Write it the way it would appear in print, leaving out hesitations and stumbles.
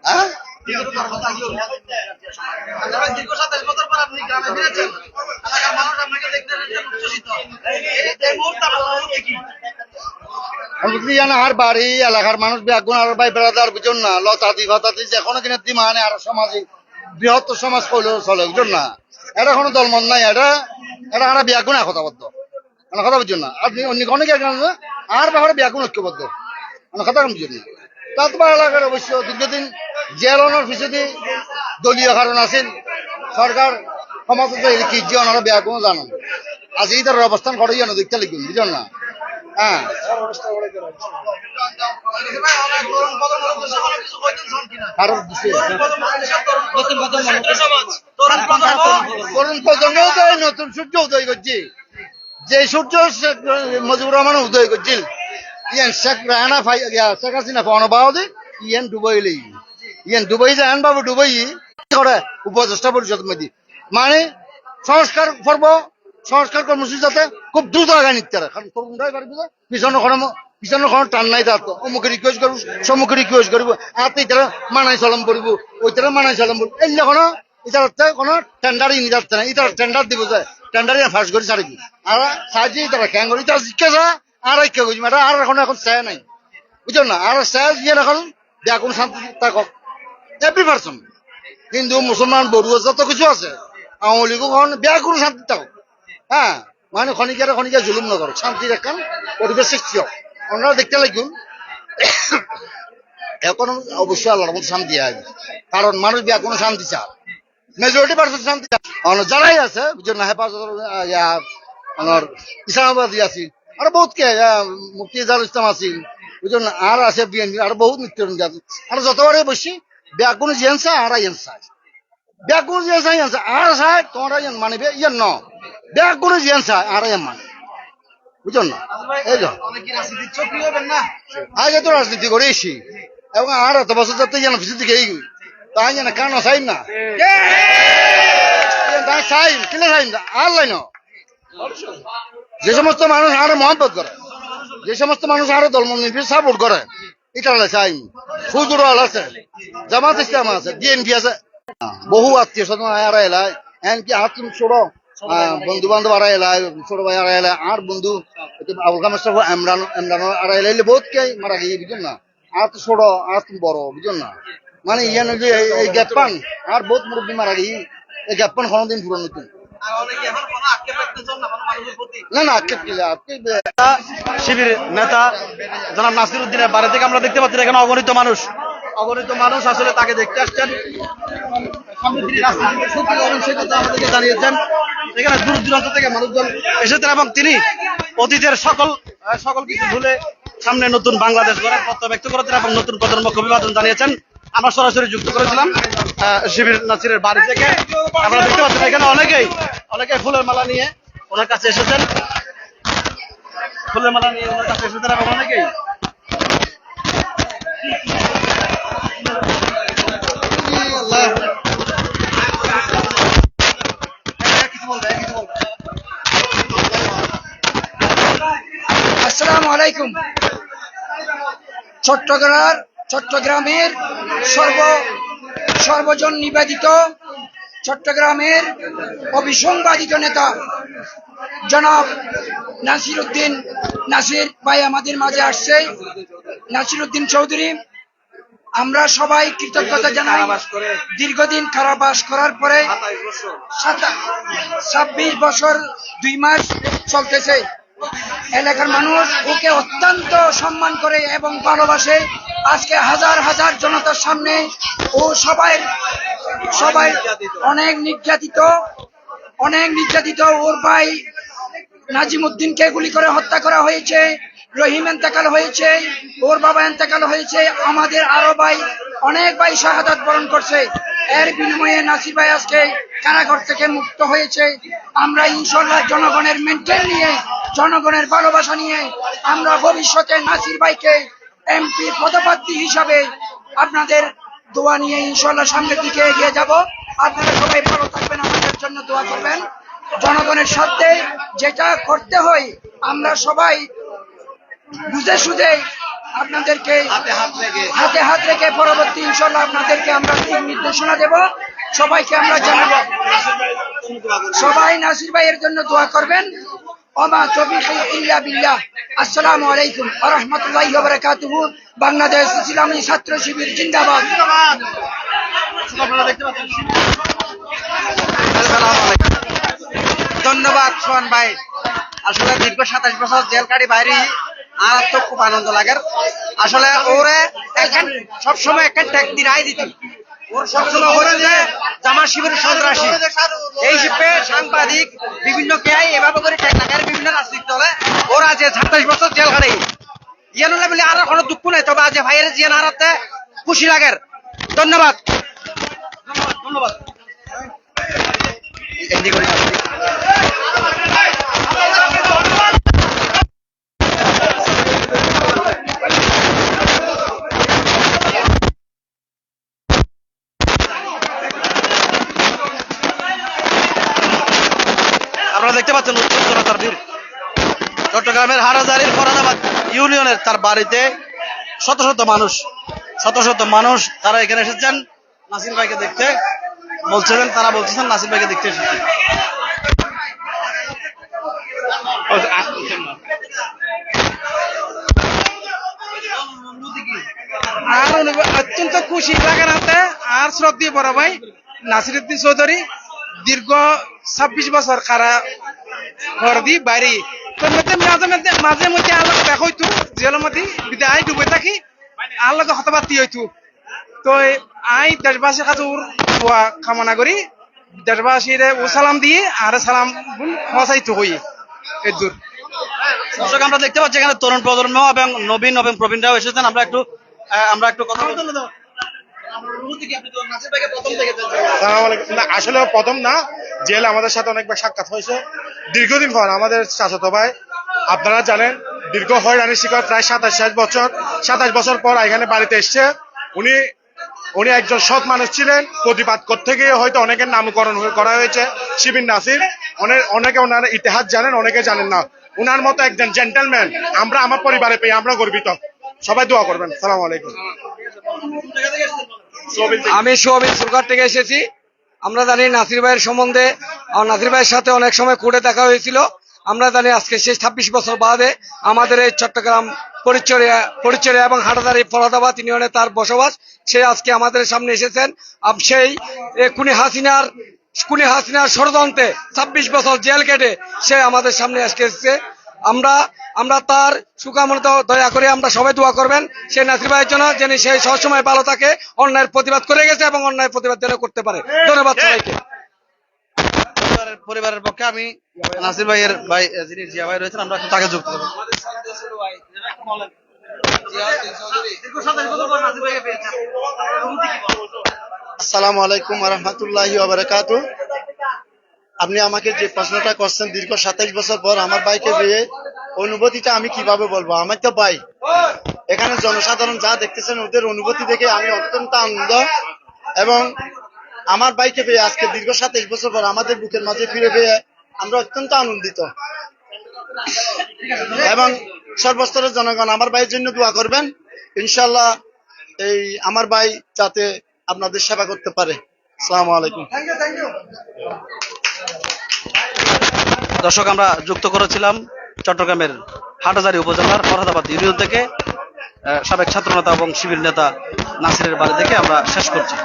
হ্যাঁ আর বাড়ি এলাকার মানুষ ব্যাগুন আর ভাই বেড়াদার বুঝুন না লতাদি ভাতাদি যে কোনো কিনা দিমানে আর সমাজে বৃহত্তর সমাজ করলেও চলে বুঝুন না এটা কোনো দলমত নাই এটা এটা আমরা ব্যাগুন একতাবদ্ধ কথা বুঝুন না আপনি অন্য অনেকে আর ব্যাপারে ব্যাগুন ঐক্যবদ্ধ কথা বুঝুন না তারপর এলাকার অবশ্য দীর্ঘদিন জেলানোর পিছনে দলীয় কারণ আছেন সরকার ক্ষমতা কি যে ওনারা ব্যাগুন জানান আজ এই তার অবস্থান করে যেন দেখতে লিখুন বুঝুন না হ্যাঁ নতুন সূর্য উদয় করছি যে সূর্য মুজিবুর রহমান উদয় করছিল ইয়ান শেখ রায়না শেখ হাসিনা ফনবাদে ইয়ান ডুবাইলে ইয়ান ডুবাই যান বাবু ডুবাই করে উপদেষ্টা পরিষদ মধ্যে মানে সংস্কার পর্ব সংস্কার কর্মসূচি যাতে খুব দ্রুত আগায় নিতে পারে কারণ তরুণরাই পারবে না পিছনে কোনো টান নাই তার তো অমুকে রিকোয়েস্ট করবো সমুখে রিকোয়েস্ট করবো আর তারা মানাই চলম করব ওই তারা মানাই চলম করবো এই কোনো এটা কোনো টেন্ডারই নিয়ে যাচ্ছে না এটা টেন্ডার দিব যায় টেন্ডারই ফাঁস করে ছাড়বি আর সাহায্যে তারা ক্যাং করি তারা জিজ্ঞাসা আর কে বুঝবি এটা আর এখন চায় নাই বুঝলো না আর চায় দিয়ে এখন ব্যাকুন শান্তি থাকক এভরি পার্সন হিন্দু মুসলমান বড়ুয়া যত কিছু আছে আওয়ামী লীগও এখন ব্যাকুন শান্তি থাকক হ্যাঁ মানে খনিকার জুলুম নগর শান্তির একখান পরিবেশ সৃষ্টি হোক ওনারা দেখতে লাগুন এখন অবশ্যই আল্লাহর মধ্যে শান্তি আসবে কারণ মানুষ ব্যাকুন শান্তি চায় মেজরিটি পার্সেন্ট শান্তি চায় যারাই আছে বুঝলেন না হেফাজত আমার ইসলামাবাদী আছি আর বহুত কে মুফতি ইজারুল ইসলাম আছি বুঝলেন না আর আছে বিএনপি আর বহুত মৃত্যু আছে আর যতবারে বসি ব্যাকুন জেনসা আর চায় ব্যাকুন জেনসা আর চায় তোমরা মানিবে ইয়ান ন ব্যাকুন জেনসা আর মানে বুঝলেন না এই আগে তো রাজনীতি করেছি এবং আর এত বছর যাতে যেন পিছন দিকে এগিয়ে তাই যেন কেন চাই না চাই কিনে চাই না আর লাইন যে সমস্ত মানুষ আরো মহব্বত করে যে সমস্ত মানুষ আরো দলমন্ত্রী সাপোর্ট করে এটা চাই সুদূর আছে জামাত ইসলাম আছে বিএনপি আছে বহু আত্মীয় স্বজন আরা এলায় এমনকি হাত ছোট বন্ধু বান্ধব আরা এলায় ছোট ভাই আরা এলায় আর বন্ধু আবুল কামার সাহেব ইমরান আরা এলাইলে বহুত কে মারা গিয়ে বুঝুন না আর তো ছোট আর তুমি বড় বুঝুন না মানে ইয়ান যে এই গ্যাপান আর বহুত মুরব্বী মারা গিয়ে এই গ্যাপান কোনোদিন পুরো নতুন না না শিবির নেতা জনাব নাসির উদ্দিনের বাড়ি থেকে আমরা দেখতে পাচ্ছি এখানে অগণিত মানুষ আসলে তাকে দেখতে আসছেন আমাদেরকে জানিয়েছেন এখানে দূর দূরান্ত থেকে মানুষজন এসেছেন এবং তিনি অতীতের সকল কিছু ভুলে সামনে নতুন বাংলাদেশ গড়ার প্রত্যয় ব্যক্ত করেছেন এবং নতুন প্রজন্মকে অভিবাদন জানিয়েছেন আমরা সরাসরি যুক্ত করেছিলাম শিবির নাসিরের বাড়ি থেকে আমরা দেখতে পাচ্ছেন এখানে অনেকেই ফুলের মালা নিয়ে ওনার কাছে এসেছেন এবং অনেকেই আসসালামু আলাইকুম। চট্টগ্রামের সর্বজন নিবেদিত চট্টগ্রামের অবিসংবাদিত নেতা জনাব নাসির ভাই আমাদের মাঝে আসছে। নাসির উদ্দিন চৌধুরী, আমরা সবাই কৃতজ্ঞতা জানাই। দীর্ঘদিন কারাবাস করার পরে 26 বছর 2 মাস চলতেছে। এলাকার মানুষ ওকে অত্যন্ত সম্মান করে এবং ভালোবাসে। আজকে হাজার হাজার জনতার সামনে ও সবাই অনেক নির্যাতিত ওর ভাই নাজিম উদ্দিনকে গুলি করে হত্যা করা হয়েছে, রহিম এন্তেকাল হয়েছে, ওর বাবা এন্তেকাল হয়েছে, আমাদের আরো অনেক ভাই শাহাদাত বরণ করছে। এর বিনিময়ে নাসির ভাই আজকে কারাগার থেকে মুক্ত হয়েছে। আমরা ইনশাআল্লাহ জনগণের মেন্টেন নিয়ে, জনগণের ভালোবাসা নিয়ে আমরা ভবিষ্যতে নাসির ভাইকে এমপি পদপ্রার্থী হিসাবে আপনাদের দোয়া নিয়ে ইনশাআল্লাহ সামনের দিকে এগিয়ে যাব। আপনারা সবাই ভালো থাকবেন, আমাদের জন্য দোয়া করবেন। জনগণের স্বার্থে যেটা করতে হয় আমরা সবাই বুঝে সুঝে আপনাদেরকে হাতে হাত রেখে পরবর্তী ইনশাল্লাহ আপনাদেরকে আমরা দিক নির্দেশনা দেব। সবাইকে আমরা জানাবো, সবাই নাসির ভাইয়ের জন্য দোয়া করবেন। ওমা তৌফিকি ইল্লা বিল্লাহ। আসসালামু আলাইকুম ওয়া রাহমাতুল্লাহি ওয়া বারাকাতুহু। বাংলাদেশ ইসলামী ছাত্র শিবির জিন্দাবাদ। আপনারা দেখতে পাচ্ছেন ধন্যবাদ সোহান ভাই। আসলে দীর্ঘ 27 বছর জেল কাটি বাইরে আর তো খুব আনন্দ লাগে। আসলে ওরে এখন সবসময় একটা ট্যাগ দিয়ে রায় দিত। ওর সবসময় হচ্ছে যে জামা শিবির সন্ত্রাসী এই হিসেবে সাংবাদিক বিভিন্ন কেয়াই এভাবে করে ট্যাগ লাগায় বিভিন্ন রাজনৈতিক দলে। ওরা যে 27 বছর জেল কাটে ইয়ান বলে আর কোনো দুঃখ নেই, তবে আজ ভাইয়ের জিয়ান হারাতে খুশি লাগে। ধন্যবাদ ধন্যবাদ। আপনারা দেখতে পাচ্ছেন উত্তর জনতার ভিড়। চট্টগ্রামের হাটহাজারীর ফরাদাবাদ ইউনিয়নের তার বাড়িতে শত শত মানুষ তারা এখানে এসেছেন নাসির ভাইকে দেখতে। তারা বলছেন নাসির ভাইকে দেখতে এসেছেন। আর অত্যন্ত খুশি লাগার হাতে আর শ্রদ্ধেয় বড় ভাই নাসিরউদ্দিন চৌধুরী দীর্ঘ 26 বছর কারা ঘর দি বাইরে মাঝে মধ্যে আল্লাহ দেখা হইতো জেলের মধ্যে বিদায় ডুবে থাকি আল্লাহ হতবাতি হইতো। তো আই দেশবাসীর কাছে ওর দোয়া কামনা করি, দেশবাসীর ও সালাম দিয়ে আর সালাম পৌঁছাইতো হই এর দূর। দর্শক আমরা দেখতে পাচ্ছি এখানে তরুণ প্রজন্ম এবং নবীন এবং প্রবীণরাও এসেছেন। আমরা একটু কথা বলতে। আসলে প্রথম না, জেল আমাদের সাথে অনেকবার সাক্ষাৎ হয়েছে দীর্ঘদিন পর। আমাদের চাচাতো ভাই আপনারা জানেন দীর্ঘ হয়রানির শিকার প্রায় 27 বছর পর এখানে বাড়িতে এসছে। উনি একজন সৎ মানুষ ছিলেন। প্রতিবাদ করতে গিয়ে হয়তো অনেকের নামকরণ করা হয়েছে শিবির নাসির। অনেকে ওনার ইতিহাস জানেন, অনেকে জানেন না। উনার মতো একজন জেন্টলম্যান আমরা আমার পরিবারে পেয়ে আমরা গর্বিত। সবাই দোয়া করবেন। সালাম আলাইকুম। আমি সোহাবিল সুরকার থেকে এসেছি। আমরা জানি নাসির ভাইয়ের সম্বন্ধে, নাসির ভাইয়ের সাথে অনেক সময় কোর্টে দেখা হয়েছিল। আমরা জানি আজকে সেই 26 বছর বাদে আমাদের এই চট্টগ্রাম পরিচর্যা এবং হাটহাজারী ফরাদাবাদ ইউনিয়নে তার বসবাস। সে আজকে আমাদের সামনে এসেছেন। সেই খুনি হাসিনার ষড়যন্ত্রে 26 বছর জেল কেটে সে আমাদের সামনে আজকে এসেছে। আমরা তার সুকামনা দয়া করে আমরা সবাই দোয়া করবেন সেই নাসির ভাইয়ের জন্য, যিনি সেই সবসময় ভালো থাকে, অন্যায়ের প্রতিবাদ করে গেছে এবং অন্যায়ের প্রতিবাদ যেন করতে পারে। ধন্যবাদ সবাইকে। পরিবারের পক্ষে আমি নাসির ভাইয়ের ভাই যিনি জিয়া ভাই রয়েছেন, আমরা তাকে যুক্ত করব। আসসালামু আলাইকুম ওয়া রাহমাতুল্লাহি ওয়া বারাকাতুহু। আপনি আমাকে যে প্রশ্নটা করছেন, দীর্ঘ 27 বছর পর আমার ভাইকে পেয়ে অনুভূতিটা আমি কিভাবে বলবো। আমার তো ভাই, এখানে জনসাধারণ যা দেখতেছেন ওদের অনুভূতি দেখে আমি অত্যন্ত আনন্দ, এবং আমার ভাইকে পেয়ে আজকে দীর্ঘ 27 বছর পর আমাদের বুকের মাঝে ফিরে পেয়ে আমরা অত্যন্ত আনন্দিত। এবং সর্বস্তরের জনগণ আমার ভাইয়ের জন্য দোয়া করবেন। ইনশাআল্লাহ এই আমার ভাই যাতে আপনাদের সেবা করতে পারে। আসসালামু আলাইকুম। দর্শক আমরা যুক্ত করেছিলাম চট্টগ্রামের হাটহাজারী উপজেলার ফরহাদাবাদ ইউনিয়ন থেকে সাবেক ছাত্রনেতা এবং শিবির নেতা নাসিরের বাড়ি থেকে আমরা শেষ করছি।